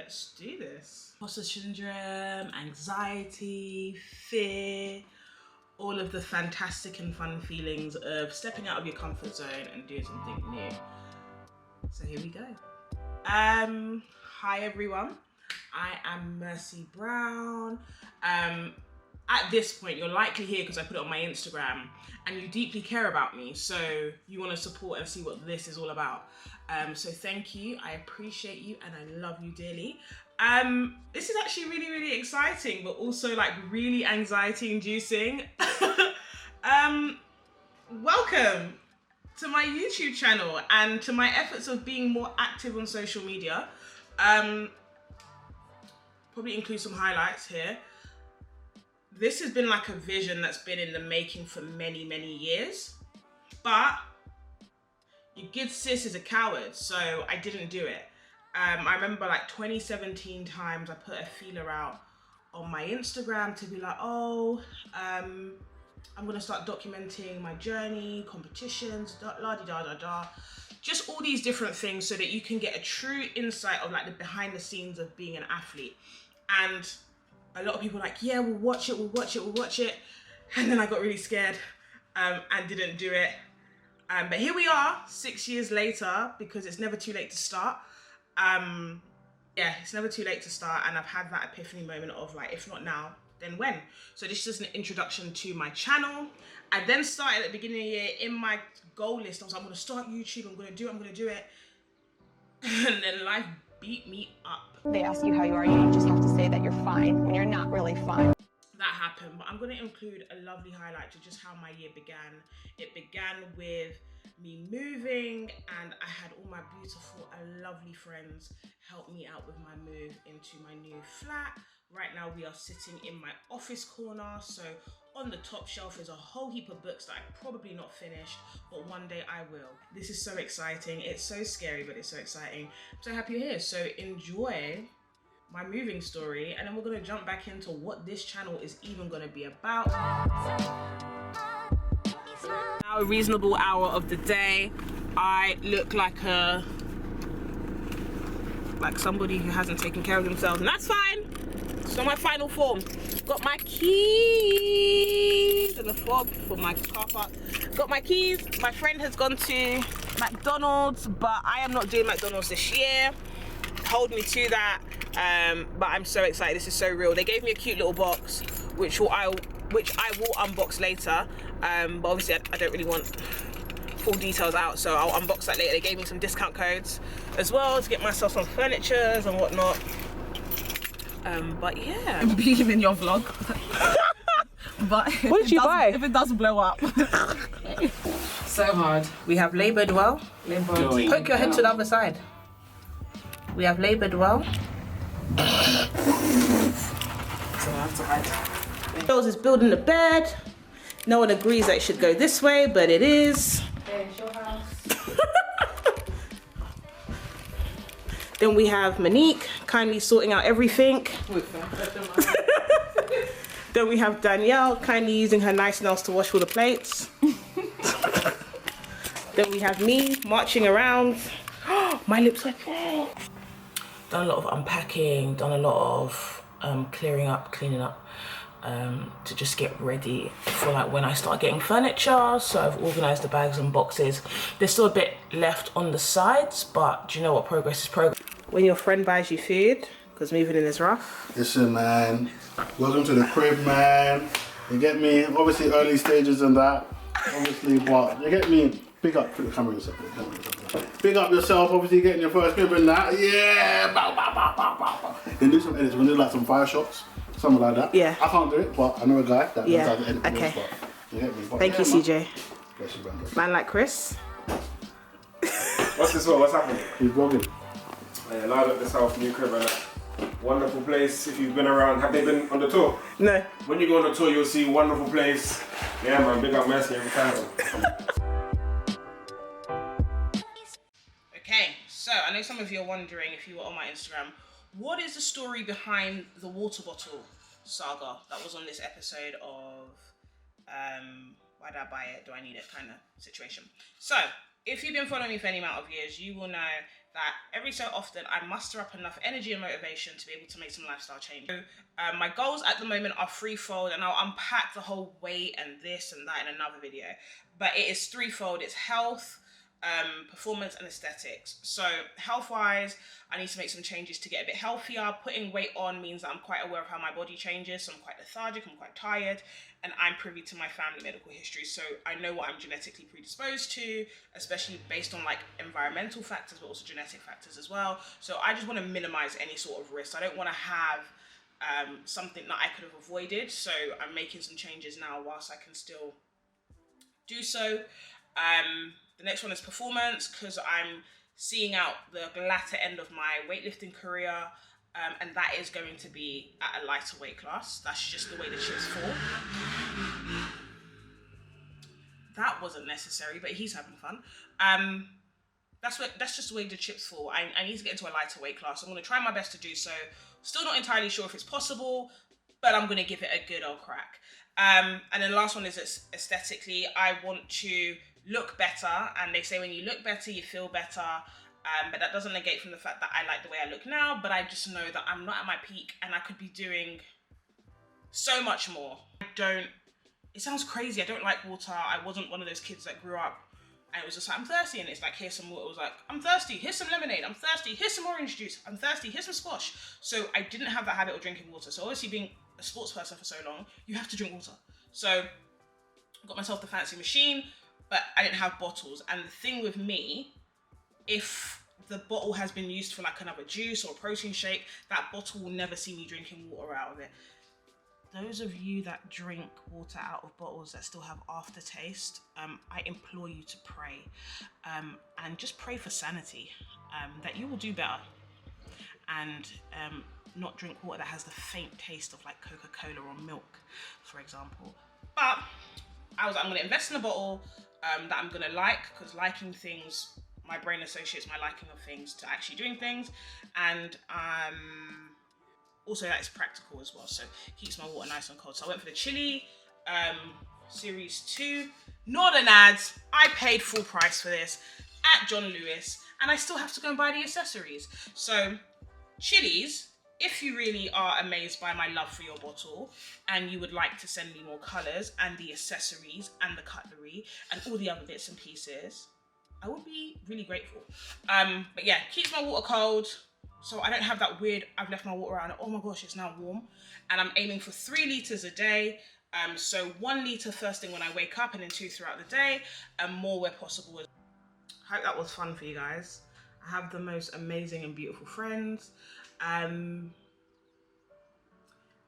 let's do this. Imposter syndrome, anxiety, fear, all of the fantastic and fun feelings of stepping out of your comfort zone and doing something new. So here we go. Hi everyone, I am Mercy Brown. At this point, you're likely here because I put it on my Instagram and you deeply care about me, so you want to support and see what this is all about. So thank you, I appreciate you and I love you dearly. This is actually really, really exciting, but also like really anxiety inducing. Welcome to my YouTube channel and to my efforts of being more active on social media. Probably include some highlights here. This has been like a vision that's been in the making for many, many years, but your good sis is a coward, so I didn't do it. I remember like 2017 times I put a feeler out on my Instagram to be like, oh, I'm gonna start documenting my journey, competitions, la-di-da-da-da. Just all these different things so that you can get a true insight of like the behind the scenes of being an athlete. And a lot of people are like, yeah, we'll watch it. And then I got really scared and didn't do it. But here we are 6 years later, because it's never too late to start. Yeah, it's never too late to start. And I've had that epiphany moment of like, if not now, then when? So this is just an introduction to my channel. I then started at the beginning of the year in my goal list. I was like, I'm gonna start YouTube, I'm gonna do it. And then life beat me up. They ask you how you are, you just have to say that you're fine when you're not really fine. That happened, but I'm going to include a lovely highlight to just how my year began. It began with me moving, and I had all my beautiful and lovely friends help me out with my move into my new flat. Right now we are sitting in my office corner, so on the top shelf is a whole heap of books that I've probably not finished, but one day I will. This is so exciting. It's so scary, but it's so exciting. I'm so happy you're here. So enjoy my moving story, and then we're gonna jump back into what this channel is even gonna be about. Now a reasonable hour of the day. I look like somebody who hasn't taken care of themselves, and that's fine. It's not my final form. Got my keys and the fob for my car park. Got my keys. My friend has gone to McDonald's, but I am not doing McDonald's this year. Hold me to that. But I'm so excited. This is so real. They gave me a cute little box, which I will unbox later. But obviously I don't really want full details out, so I'll unbox that later. They gave me some discount codes as well to get myself some furnitures and whatnot. But yeah, being in your vlog. But what did you buy? If it does blow up. So hard. We have labored well. Poke your head to the other side. We have labored well. So I have to hide. Jules is building the bed. No one agrees that it should go this way, but it is. There's your house. Then we have Monique kindly sorting out everything. Then we have Danielle kindly using her nice nails to wash all the plates. Then we have me marching around. My lips are full. Done a lot of unpacking, done a lot of cleaning up, to just get ready for like when I start getting furniture. So I've organised the bags and boxes. There's still a bit left on the sides, but do you know what? Progress is progress. When your friend buys you food, because moving in is rough. Listen, man, welcome to the crib, man. You get me? Obviously early stages and that, obviously, but you get me? Big up, put the camera yourself, Big up yourself, obviously getting your first crib and that. Yeah, bow, bow, bow, bow, bow. Then do some edits, we're gonna do like some fire shots, something like that. Yeah. I can't do it, but I know a guy that knows how to edit. Okay. But you get me? But Thank you, CJ. Bless you, man. Man like Chris. What's this one? What's happening? He's vlogging. Live at this house, new crib and that. Wonderful place. If you've been around, have they been on the tour? No. When you go on the tour, you'll see wonderful place. Yeah, man, big up Mercy every time. Okay, so I know some of you are wondering, if you were on my Instagram, what is the story behind the water bottle saga that was on this episode of why did I buy it, do I need it kind of situation. So if you've been following me for any amount of years, you will know that every so often I muster up enough energy and motivation to be able to make some lifestyle change. So, my goals at the moment are threefold, and I'll unpack the whole weight and this and that in another video. But it is threefold. It's health, performance and aesthetics. So health-wise, I need to make some changes to get a bit healthier. Putting weight on means that I'm quite aware of how my body changes. So I'm quite lethargic, I'm quite tired, and I'm privy to my family medical history. So I know what I'm genetically predisposed to, especially based on like environmental factors, but also genetic factors as well. So I just want to minimize any sort of risk. I don't want to have something that I could have avoided. So I'm making some changes now whilst I can still do so. The next one is performance, because I'm seeing out the latter end of my weightlifting career, and that is going to be at a lighter weight class. That's just the way the chips fall. That wasn't necessary, but he's having fun. That's just the way the chips fall. I need to get into a lighter weight class. I'm going to try my best to do so. Still not entirely sure if it's possible, but I'm going to give it a good old crack. And then the last one is aesthetically. I want to look better, and they say when you look better, you feel better. But that doesn't negate from the fact that I like the way I look now, but I just know that I'm not at my peak and I could be doing so much more. It sounds crazy, I don't like water. I wasn't one of those kids that grew up and it was just like, I'm thirsty, and it's like, here's some water. It was like, I'm thirsty, here's some lemonade. I'm thirsty, here's some orange juice. I'm thirsty, here's some squash. So I didn't have that habit of drinking water. So obviously being a sports person for so long, you have to drink water. So I got myself the fancy machine, but I didn't have bottles. And the thing with me, if the bottle has been used for like another juice or a protein shake, that bottle will never see me drinking water out of it. Those of you that drink water out of bottles that still have aftertaste, I implore you to pray, and just pray for sanity, that you will do better, and not drink water that has the faint taste of like Coca-Cola or milk, for example. But I was like, I'm going to invest in a bottle that I'm going to like, because liking things, my brain associates my liking of things to actually doing things, and also that it's practical as well, so keeps my water nice and cold. So I went for the Chili Series 2 Northern ads. I paid full price for this at John Lewis, and I still have to go and buy the accessories. So Chili's, if you really are amazed by my love for your bottle and you would like to send me more colours and the accessories and the cutlery and all the other bits and pieces, I would be really grateful. But yeah, keeps my water cold, so I don't have that weird, I've left my water out and oh my gosh, it's now warm. And I'm aiming for 3 litres a day. So 1 litre first thing when I wake up, and then 2 throughout the day, and more where possible. Hope that was fun for you guys. I have the most amazing and beautiful friends.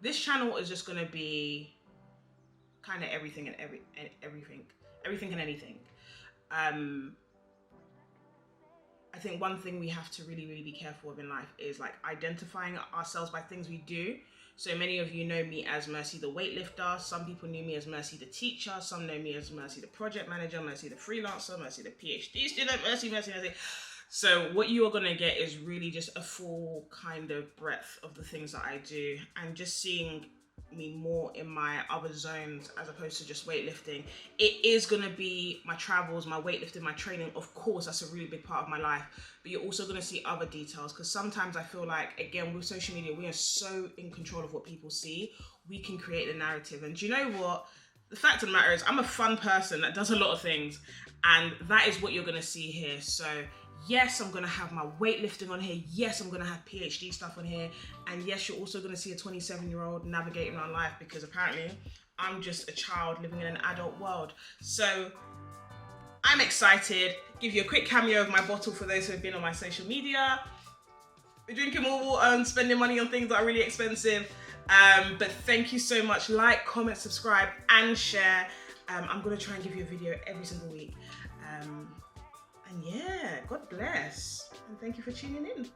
This channel is just gonna be kind of everything and everything and anything. I think one thing we have to really be careful of in life is like identifying ourselves by things we do. So many of you know me as Mercy the weightlifter. Some people knew me as Mercy the teacher. Some know me as Mercy the project manager, Mercy the freelancer, Mercy the PhD student, Mercy. So what you are going to get is really just a full kind of breadth of the things that I do, and just seeing me more in my other zones as opposed to just weightlifting. It is going to be my travels, my weightlifting, my training. Of course, that's a really big part of my life, but you're also going to see other details, because sometimes I feel like, again, with social media, we are so in control of what people see. We can create the narrative. And do you know what? The fact of the matter is, I'm a fun person that does a lot of things, and that is what you're going to see here. So yes, I'm going to have my weightlifting on here. Yes, I'm going to have PhD stuff on here. And yes, you're also going to see a 27-year-old navigating around life, because apparently I'm just a child living in an adult world. So I'm excited. Give you a quick cameo of my bottle for those who have been on my social media. We're drinking more water and spending money on things that are really expensive. But thank you so much. Like, comment, subscribe, and share. I'm going to try and give you a video every single week. And yeah, God bless. And thank you for tuning in.